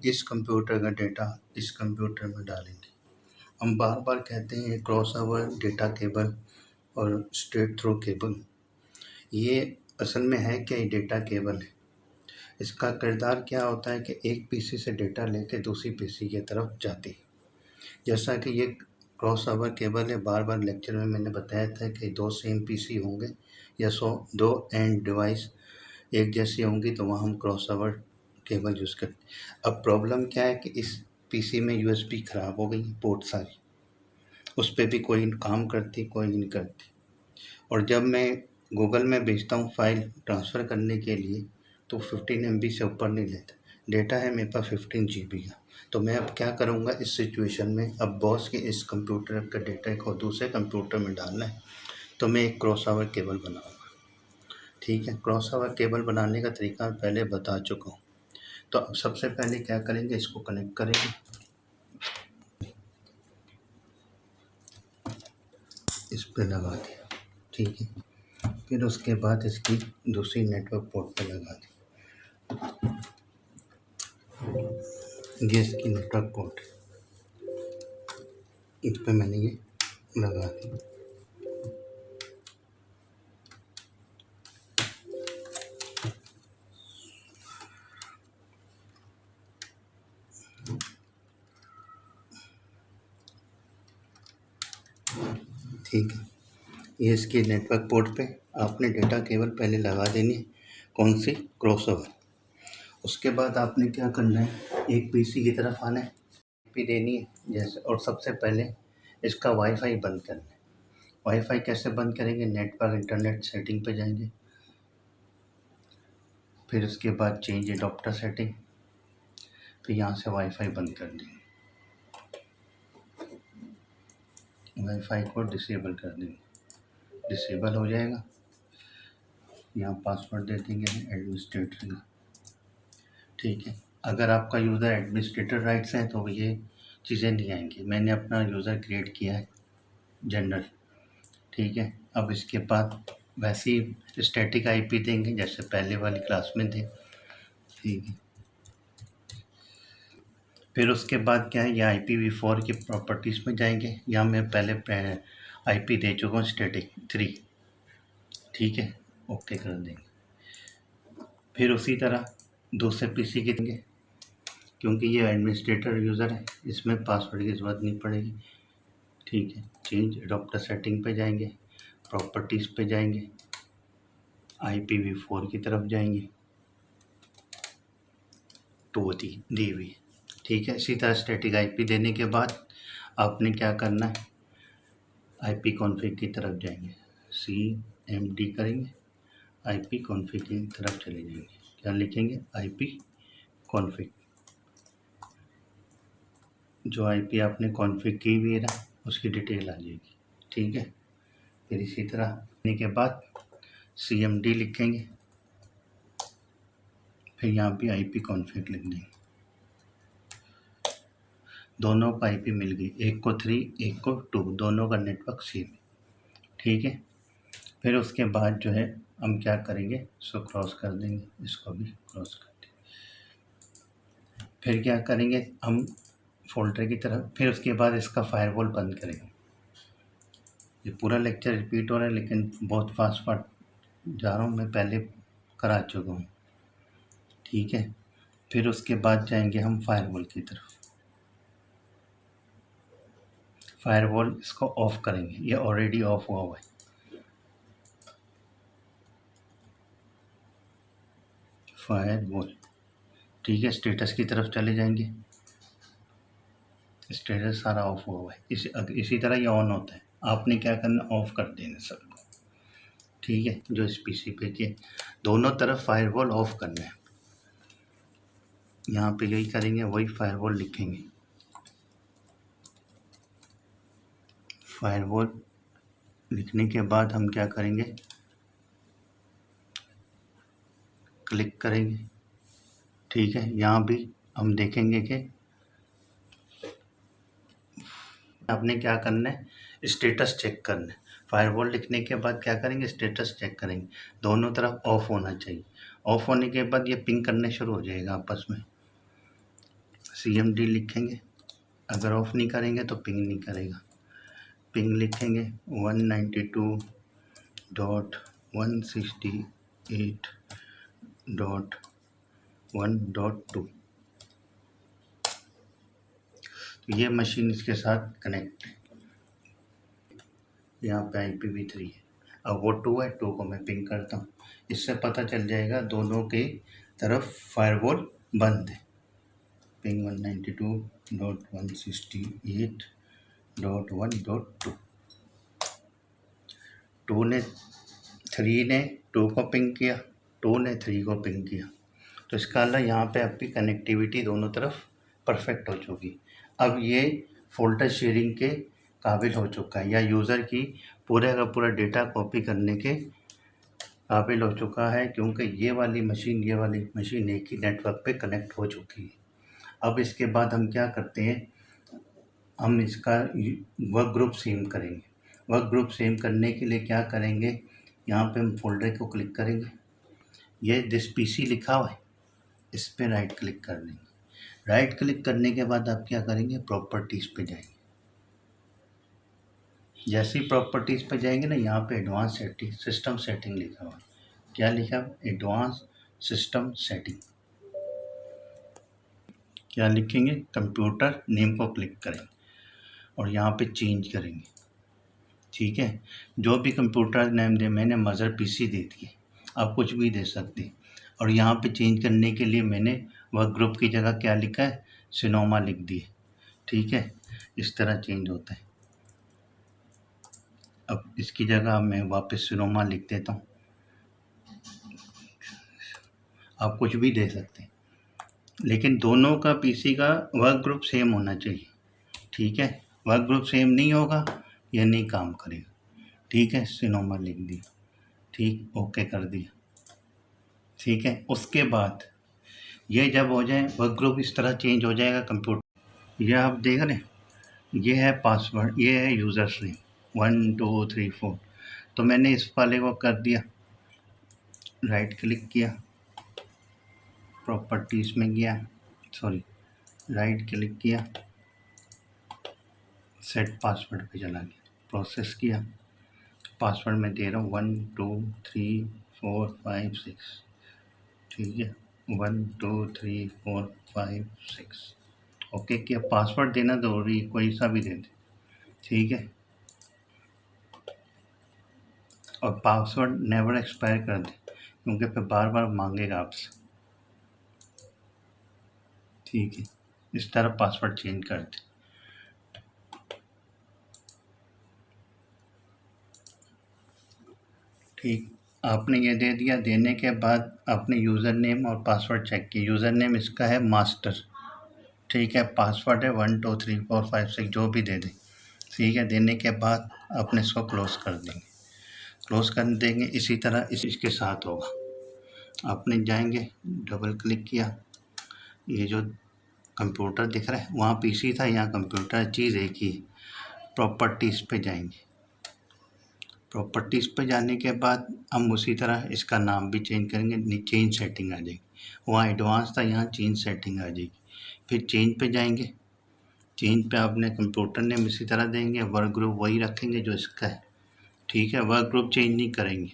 इस कंप्यूटर का डेटा इस कंप्यूटर में डालेंगे। हम बार बार कहते हैं क्रॉस ओवर डेटा केबल और स्ट्रेट थ्रू केबल, ये असल में है क्या? ये डेटा केबल है। इसका किरदार क्या होता है कि एक पीसी से डेटा लेके दूसरी पीसी की तरफ जाती है। जैसा कि ये क्रॉस ओवर केबल है, बार बार लेक्चर में मैंने बताया था कि दो सेम पीसी होंगे या दो एंड डिवाइस एक जैसी होंगी तो वहाँ हम क्रॉस ओवर केबल यूज़ करते हैं। अब प्रॉब्लम क्या है कि इस पीसी में यूएसबी ख़राब हो गई, पोर्ट सारी, उस पर भी कोई काम करती कोई नहीं करती। और जब मैं गूगल में भेजता हूँ फाइल ट्रांसफ़र करने के लिए तो 15 MB से ऊपर नहीं लेता। डेटा है मेरे पास 15 GB का। तो मैं अब क्या करूँगा इस सिचुएशन में? अब बॉस के इस कंप्यूटर का डेटा को दूसरे कंप्यूटर में डालना है तो मैं एक क्रॉस ओवर केबल बनाऊँगा। ठीक है, क्रॉस ओवर केबल बनाने का तरीका पहले बता चुका हूँ। तो अब सबसे पहले क्या करेंगे, इसको कनेक्ट करेंगे, इस पे लगा दिया। ठीक है, फिर उसके बाद इसकी दूसरी नेटवर्क पोर्ट पे लगा दी। ये इसकी नेटवर्क पोर्ट है, इस पे मैंने ये लगा दी। ठीक है, ये इसकी नेटवर्क पोर्ट पे आपने डेटा केबल पहले लगा देनी है। कौन सी? Cross over. उसके बाद आपने क्या करना है, एक पीसी की तरफ आना है, आईपी देनी है जैसे, और सबसे पहले इसका वाईफाई बंद करना है। वाईफाई कैसे बंद करेंगे? नेटवर्क इंटरनेट सेटिंग पे जाएंगे, फिर उसके बाद चेंज एडाप्टर सेटिंग, फिर यहाँ से वाईफाई बंद कर देंगे, वाईफाई को डिसेबल कर देंगे, डिसेबल हो जाएगा। यहाँ पासवर्ड दे देंगे एडमिनिस्ट्रेटर का। ठीक है, अगर आपका यूज़र एडमिनिस्ट्रेटर राइट्स हैं तो ये चीज़ें नहीं आएंगी। मैंने अपना यूज़र क्रिएट किया है जनरल। ठीक है, अब इसके बाद वैसे ही स्टैटिक आईपी देंगे जैसे पहले वाली क्लास में थे। ठीक है, फिर उसके बाद क्या है, ये IPv4 की प्रॉपर्टीज़ में जाएंगे। यहाँ मैं पहले आईपी दे चुका हूँ स्टैटिक 3। ठीक है, ओके कर देंगे। फिर उसी तरह दूसरे पीसी के देंगे, क्योंकि ये एडमिनिस्ट्रेटर यूज़र है, इसमें पासवर्ड की ज़रूरत नहीं पड़ेगी। ठीक है, चेंज एडाप्टर सेटिंग पे जाएंगे, प्रॉपर्टीज़ पे जाएंगे, IPv4 की तरफ जाएंगे, तो दी हुई। ठीक है, इसी तरह स्टैटिक आईपी देने के बाद आपने क्या करना है, आईपी कॉन्फ़िग की तरफ जाएंगे, CMD करेंगे, आईपी कॉन्फ़िग की तरफ चले जाएंगे। क्या लिखेंगे? IP config. जो आईपी आपने कॉन्फ़िग की हुई है ना, उसकी डिटेल आ जाएगी। ठीक है, फिर इसी तरह करने के बाद CMD लिखेंगे, फिर यहाँ पे आईपी कॉन्फ़िग लिख देंगे। दोनों का आईपी मिल गई, एक को 3 एक को 2, दोनों का नेटवर्क सेम है। ठीक है, फिर उसके बाद जो है हम क्या करेंगे, इसको क्रॉस कर देंगे, इसको भी क्रॉस कर देंगे। फिर क्या करेंगे हम फोल्डर की तरफ, फिर उसके बाद इसका फायरवॉल बंद करेंगे। ये पूरा लेक्चर रिपीट हो रहा है लेकिन बहुत फास्ट जा रहा हूँ मैं, पहले करा चुका हूँ। ठीक है, फिर उसके बाद जाएंगे हम फायरवॉल की तरफ। फायरवॉल इसको ऑफ करेंगे, ये ऑलरेडी ऑफ हुआ है। फायरवॉल, ठीक है, स्टेटस की तरफ चले जाएंगे, स्टेटस सारा ऑफ हुआ है। इसी तरह ये ऑन होता है, आपने क्या करना, ऑफ कर देना सबको। ठीक है, जो इस पीसी पे के दोनों तरफ फायरवॉल ऑफ करना है। यहाँ पे यही करेंगे, वही फायरवॉल लिखेंगे। फायरवॉल लिखने के बाद हम क्या करेंगे, क्लिक करेंगे। ठीक है, यहाँ भी हम देखेंगे कि आपने क्या करना है, स्टेटस चेक करना है। फायरवॉल लिखने के बाद क्या करेंगे, स्टेटस चेक करेंगे, दोनों तरफ ऑफ होना चाहिए। ऑफ होने के बाद ये पिंग करने शुरू हो जाएगा आपस में। CMD लिखेंगे, अगर ऑफ नहीं करेंगे तो पिंग नहीं करेगा। पिंग लिखेंगे 192.168.1.2। तो ये मशीन इसके साथ कनेक्ट है। यहाँ पे IPv3 है। अब वो 2 है, 2 को मैं पिंग करता हूँ। इससे पता चल जाएगा दोनों के तरफ फायरवॉल बंद है। पिंग 192.168.1.2। 2 ने 3 ने 2 को पिंग किया, 2 ने 3 को पिंग किया। तो इसका अलावा यहाँ पे आपकी कनेक्टिविटी दोनों तरफ परफेक्ट हो चुकी। अब ये फोल्डर शेयरिंग के काबिल हो चुका है, या यूज़र की पूरे का पूरा डेटा कॉपी करने के काबिल हो चुका है, क्योंकि ये वाली मशीन एक ही नेटवर्क पे कनेक्ट हो चुकी है। अब इसके बाद हम क्या करते हैं, हम इसका वर्क ग्रुप सेव करेंगे। वर्क ग्रुप सेव करने के लिए क्या करेंगे, यहाँ पे हम फोल्डर को क्लिक करेंगे, ये दिस PC लिखा हुआ है, इस पर राइट क्लिक कर देंगे। राइट क्लिक करने के बाद आप क्या करेंगे, प्रॉपर्टीज़ पे जाएंगे। जैसे ही प्रॉपर्टीज़ पे जाएंगे ना, यहाँ पे एडवांस सेटिंग सिस्टम सेटिंग लिखा हुआ है। क्या लिखा हुआ, एडवांस सिस्टम सेटिंग। क्या लिखेंगे, कंप्यूटर नेम को क्लिक करेंगे और यहाँ पे चेंज करेंगे। ठीक है, जो भी कंप्यूटर नेम दे, मैंने मदर PC दे दी, आप कुछ भी दे सकते हैं। और यहाँ पे चेंज करने के लिए मैंने वर्क ग्रुप की जगह क्या लिखा है, सिनोमा लिख दिए। ठीक है, इस तरह चेंज होता है। अब इसकी जगह मैं वापस सिनोमा लिख देता हूँ, आप कुछ भी दे सकते हैं, लेकिन दोनों का PC का वर्क ग्रुप सेम होना चाहिए। ठीक है, वर्क ग्रुप सेम नहीं होगा, ये नहीं काम करेगा। ठीक है, सिनोमा लिख दिया, ठीक, ओके कर दिया। ठीक है, उसके बाद ये जब हो जाए, वर्क ग्रुप इस तरह चेंज हो जाएगा कंप्यूटर। ये आप देख रहे हैं, ये है पासवर्ड, ये है यूज़र्स नेम 1 2 3 4। तो मैंने इस वाले को कर दिया, राइट क्लिक किया, प्रॉपर्टीज़ में गया, राइट क्लिक किया, सेट पासवर्ड पे चला गया, प्रोसेस किया। पासवर्ड मैं दे रहा हूँ 1 2 3 4 5 6। ठीक है, 1 2 3 4 5 6। ओके किया, पासवर्ड देना ज़रूरी, कोई सा भी दे दे। ठीक है, और पासवर्ड नेवर एक्सपायर कर दे, क्योंकि फिर बार बार मांगेगा आपसे। ठीक है, इस तरह पासवर्ड चेंज कर दे। ठीक, आपने ये दे दिया। देने के बाद आपने यूज़र नेम और पासवर्ड चेक किया। यूज़र नेम इसका है मास्टर। ठीक है, पासवर्ड है 1 2 3 4 5 6, जो भी दे दें। ठीक है, देने के बाद आपने इसको क्लोज़ कर देंगे। क्लोज़ कर देंगे, इसी तरह इसके साथ होगा। आपने जाएंगे, डबल क्लिक किया, ये जो कंप्यूटर दिख रहा है वहाँ PC था, यहाँ कंप्यूटर, चीज़ एक ही। प्रॉपर्टीज़ पे जाएंगे, प्रॉपर्टीज़ पे जाने के बाद हम उसी तरह इसका नाम भी चेंज करेंगे, चेंज सेटिंग आ जाएगी। वहाँ एडवांस था, यहाँ चेंज सेटिंग आ जाएगी। फिर चेंज पे जाएंगे, चेंज पे आपने कंप्यूटर नेम इसी तरह देंगे, वर्क ग्रुप वही रखेंगे जो इसका है। ठीक है, वर्क ग्रुप चेंज नहीं करेंगे।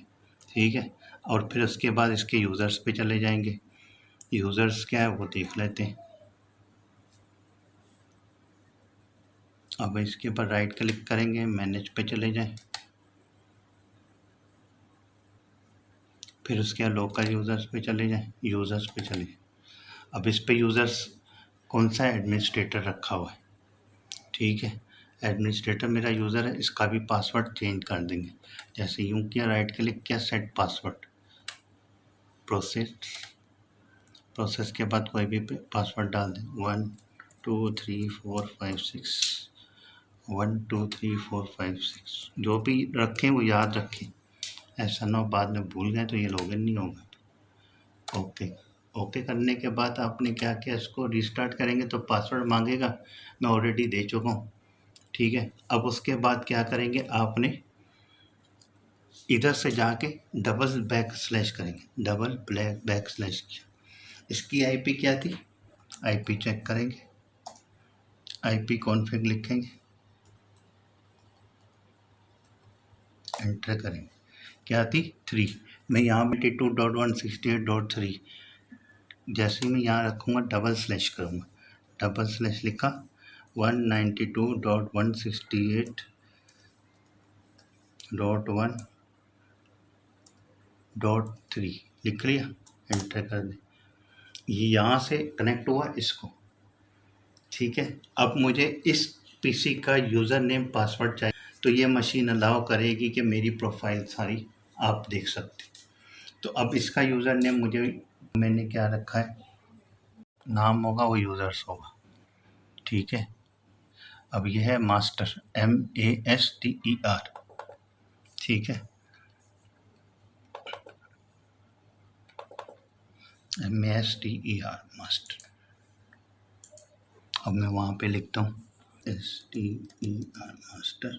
ठीक है, और फिर उसके बाद इसके यूज़र्स पे चले जाएंगे। यूज़र्स क्या है वो देख लेते हैं। अब इसके ऊपर राइट क्लिक करेंगे, मैनेज पे चले जाएं, फिर उसके बाद लोकल यूज़र्स पे चले जाएं, यूज़र्स पे चले जाएं। अब इस पे यूज़र्स कौन सा एडमिनिस्ट्रेटर रखा हुआ है। ठीक है, एडमिनिस्ट्रेटर मेरा यूज़र है, इसका भी पासवर्ड चेंज कर देंगे। जैसे यूँ किया, राइट क्लिक किया, सेट पासवर्ड, प्रोसेस के बाद कोई भी पासवर्ड डाल दें, 1 2 3 4 5 6, 1 2 3 4 5 6, जो भी रखें वो याद रखें, ऐसा ना हो बाद में भूल गए तो ये लॉगिन नहीं होगा। ओके करने के बाद आपने क्या किया, इसको रिस्टार्ट करेंगे तो पासवर्ड मांगेगा, मैं ऑलरेडी दे चुका हूँ। ठीक है, अब उसके बाद क्या करेंगे, आपने इधर से जाके डबल बैक स्लैश किया। इसकी IP क्या थी, IP चेक करेंगे, IP कॉन्फ़िग लिखेंगे, एंटर करेंगे, क्या आती 3। मैं यहाँ 92.168.3 जैसे ही मैं यहाँ रखूँगा डबल स्लैश करूँगा, डबल स्लैश लिखा 192.168.1.3 लिख लिया, एंटर कर दें। ये यहाँ से कनेक्ट हुआ इसको, ठीक है। अब मुझे इस पीसी का यूज़र नेम पासवर्ड चाहिए, तो ये मशीन अलाउ करेगी कि मेरी प्रोफाइल सारी आप देख सकते। तो अब इसका यूज़र नेम मुझे, मैंने क्या रखा है, नाम होगा वो यूज़र्स होगा, ठीक है। अब ये है मास्टर, MASTER, ठीक है, MASTER मास्टर। अब मैं वहाँ पे लिखता हूँ STER मास्टर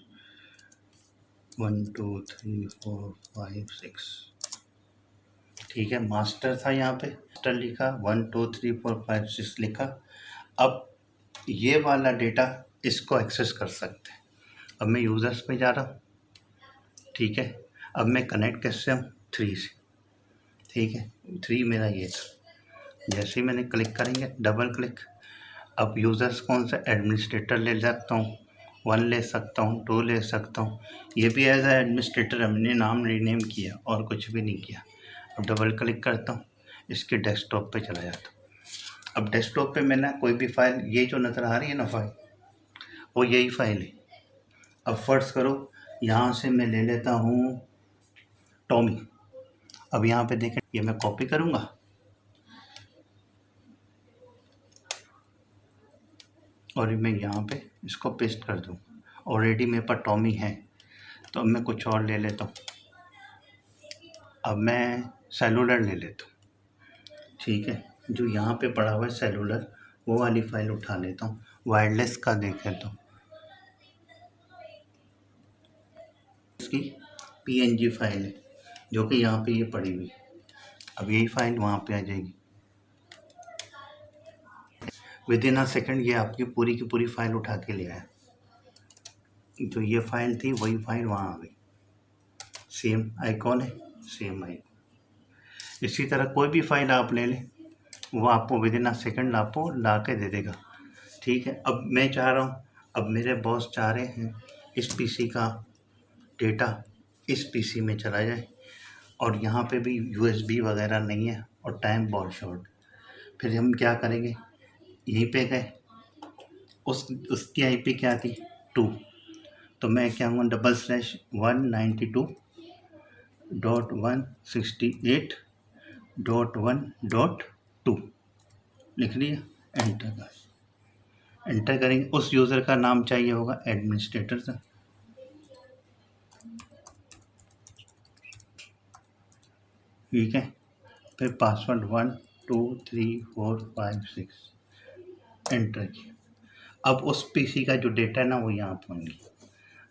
1 2 3 4 5 6, ठीक है। मास्टर था यहाँ पे, मास्टर लिखा, 1 2 3 4 5 6 लिखा। अब ये वाला डेटा इसको एक्सेस कर सकते हैं। अब मैं यूज़र्स पे जा रहा हूँ, ठीक है। अब मैं कनेक्ट कैसे हूँ 3 से, ठीक है। 3 मेरा ये था, जैसे ही मैंने क्लिक करेंगे डबल क्लिक। अब यूज़र्स कौन सा, एडमिनिस्ट्रेटर ले सकता हूँ, 1 ले सकता हूँ, 2 ले सकता हूँ। ये भी एज ए एडमिनिस्ट्रेटर हमने नाम रीनेम किया और कुछ भी नहीं किया। अब डबल क्लिक करता हूँ, इसके डेस्कटॉप पे चला जाता हूँ। अब डेस्कटॉप पे मैंने कोई भी फाइल, ये जो नज़र आ रही है ना फाइल, वो यही फाइल है। अब फर्ज करो यहाँ से मैं ले लेता हूँ टॉमी। अब यहाँ पे देखें, ये मैं कॉपी करूँगा और मैं यहाँ पे इसको पेस्ट कर दूँ। ऑलरेडी मेरे पास टॉमी है, तो अब मैं कुछ और ले लेता हूँ। अब मैं सेलुलर ले लेता हूँ, ठीक है। जो यहाँ पे पड़ा हुआ है सेलुलर, वो वाली फाइल उठा लेता हूँ, वायरलेस का देख लेता हूँ, इसकी PNG फाइल है जो कि यहाँ पे ये पड़ी हुई। अब यही फाइल वहाँ पे आ जाएगी, विद इन अ सेकेंड ये आपकी पूरी की पूरी फाइल उठा के ले आया। जो ये फाइल थी वही फाइल वहाँ आ गई, सेम आइकॉन है, सेम आइकॉन। इसी तरह कोई भी फाइल आप ले लें, वो आपको विद इन अ सेकेंड आपको ला के दे देगा, ठीक है। अब मैं चाह रहा हूँ, अब मेरे बॉस चाह रहे हैं इस पीसी का डेटा इस पीसी में चला जाए, और यहाँ पे भी USB वगैरह नहीं है और टाइम बहुत शॉर्ट। फिर हम क्या करेंगे, यहीं पे गए, उसकी IP क्या थी 2, तो मैं क्या हूँ $192.168.1.2 लिख लिया, एंटर कर, एंटर करेंगे। उस यूज़र का नाम चाहिए होगा एडमिनिस्ट्रेटर से, ठीक है। फिर पासवर्ड 1 2 3 4 5 6 एंटर किया। अब उस पीसी का जो डेटा है ना वो यहाँ पहुँच गया।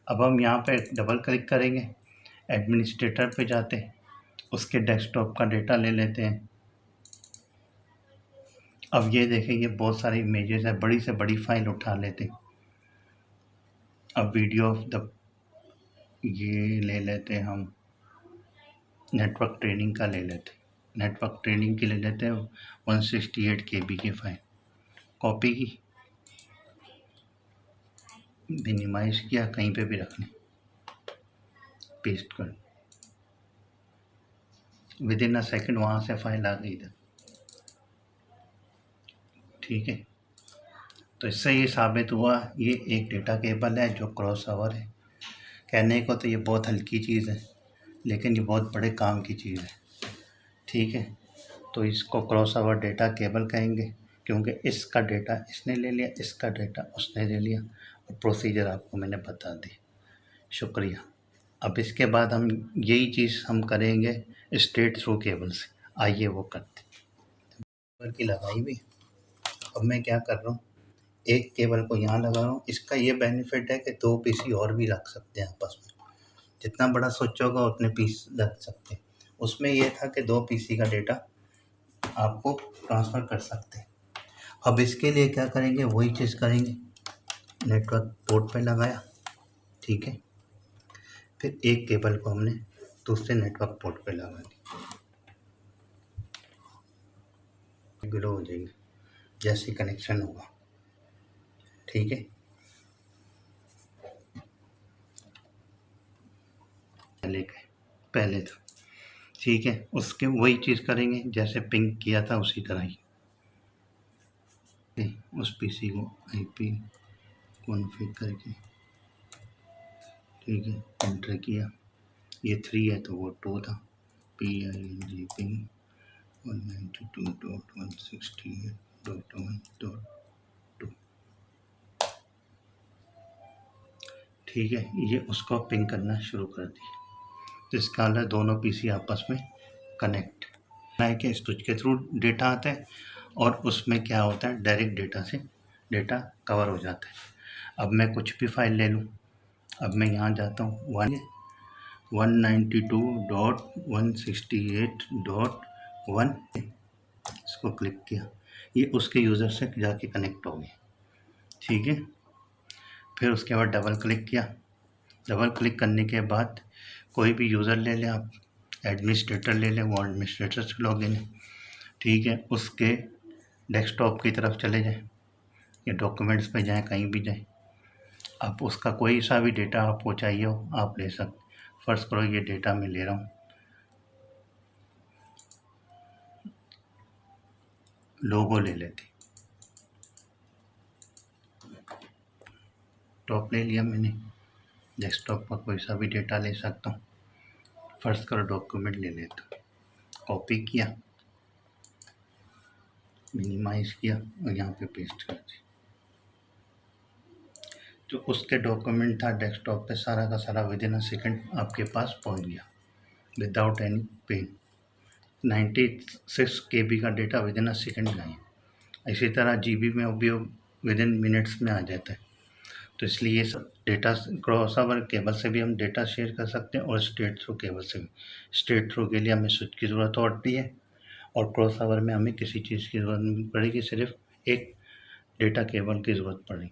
अब हम यहाँ पे डबल क्लिक करेंगे, एडमिनिस्ट्रेटर पे जाते हैं, उसके डेस्कटॉप का डेटा ले लेते हैं। अब ये देखेंगे बहुत सारी इमेजेस है, बड़ी से बड़ी फाइल उठा लेते हैं। अब वीडियो ऑफ द, ये ले लेते हैं हम, नेटवर्क ट्रेनिंग का ले लेते हैं, नेटवर्क ट्रेनिंग की ले लेते हैं 168 KB की फाइल, कॉपी की, मिनिमाइज किया, कहीं पे भी रखने, पेस्ट कर, विद इन अ सेकेंड वहाँ से फाइल आ गई इधर, ठीक है। तो इससे ये साबित हुआ ये एक डेटा केबल है जो क्रॉस ओवर है। कहने को तो ये बहुत हल्की चीज़ है, लेकिन ये बहुत बड़े काम की चीज़ है, ठीक है। तो इसको क्रॉस ओवर डेटा केबल कहेंगे, क्योंकि इसका डेटा इसने ले लिया, इसका डेटा उसने ले लिया, और प्रोसीजर आपको मैंने बता दी। शुक्रिया। अब इसके बाद हम यही चीज़ हम करेंगे स्ट्रेट थ्रू केबल से, आइए वो करते। केबल की लगाई हुई, अब मैं क्या कर रहा हूँ, एक केबल को यहाँ लगा रहा हूँ। इसका ये बेनिफिट है कि 2 पीसी और भी रख सकते हैं आपस में, जितना बड़ा स्विच होगा उतने पीस रख सकते हैं। उसमें यह था कि 2 पीसी का डेटा आपको ट्रांसफ़र कर सकते हैं। अब इसके लिए क्या करेंगे, वही चीज़ करेंगे, नेटवर्क पोर्ट पे लगाया, ठीक है। फिर एक केबल को हमने दूसरे नेटवर्क पोर्ट पे लगा दी, ग्लो हो जाएगी जैसे कनेक्शन होगा, ठीक है। पहले तो ठीक है, उसके वही चीज़ करेंगे जैसे पिंक किया था उसी तरह ही। उस पीसी को आईपी कॉन्फ़िगर करके, ठीक है, एंटर किया। ये 3 है तो वो 2 था, PING पिंग 192.168.1.2, ठीक है। ये उसको पिंग करना शुरू कर दिया, तो इसका मतलब दोनों पीसी आपस में कनेक्ट है कि स्विच के थ्रू डेटा आता है और उसमें क्या होता है, डायरेक्ट डेटा से डेटा कवर हो जाता है। अब मैं कुछ भी फाइल ले लूँ, अब मैं यहाँ जाता हूँ 192.168.1, इसको क्लिक किया, ये उसके यूज़र से जाके कनेक्ट हो गया, ठीक है। फिर उसके बाद डबल क्लिक किया, डबल क्लिक करने के बाद कोई भी यूज़र ले लें आप, एडमिनिस्ट्रेटर ले लें, वो एडमिनिस्ट्रेटर से लॉगिन है, ठीक है। उसके डेस्कटॉप की तरफ चले जाएं या डॉक्यूमेंट्स पे जाएं, कहीं भी जाएं, आप उसका कोई सा भी डेटा आपको चाहिए हो आप ले सकते। फर्स्ट करो ये डेटा मैं ले रहा हूँ, लोगो ले लेते, टॉप ले लिया मैंने, डेस्कटॉप पर कोई सा भी डेटा ले सकता हूँ। फर्स्ट करो डॉक्यूमेंट ले लेता हूँ, कॉपी किया, मिनिमाइज किया और यहाँ पे पेस्ट कर दिया। जो उसके डॉक्यूमेंट था डेस्कटॉप पे सारा का सारा विद इन अ सेकेंड आपके पास पहुँच गया विदाउट एनी पेन। 96 KB का data with in a second गया। इसी तरह GB में भी विद इन मिनट्स में आ जाता है। तो इसलिए ये सब डेटा क्रॉस ओवर केबल से भी हम डेटा शेयर कर सकते हैं और स्ट्रेट थ्रू केबल से भी। स्ट्रेट थ्रू के लिए हमें स्विच की ज़रूरत पड़ती है और क्रॉस ओवर में हमें किसी चीज़ की ज़रूरत नहीं पड़ेगी, सिर्फ एक डेटा केबल की ज़रूरत पड़ेगी।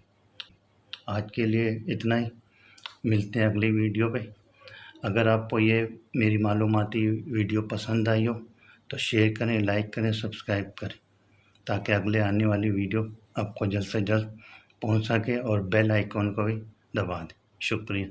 आज के लिए इतना ही, मिलते हैं अगली वीडियो पे। अगर आपको ये मेरी मालूमाती वीडियो पसंद आई हो तो शेयर करें, लाइक करें, सब्सक्राइब करें, ताकि अगले आने वाली वीडियो आपको जल्द से जल्द पहुंच सके और बेल आइकॉन को भी दबा दें। शुक्रिया।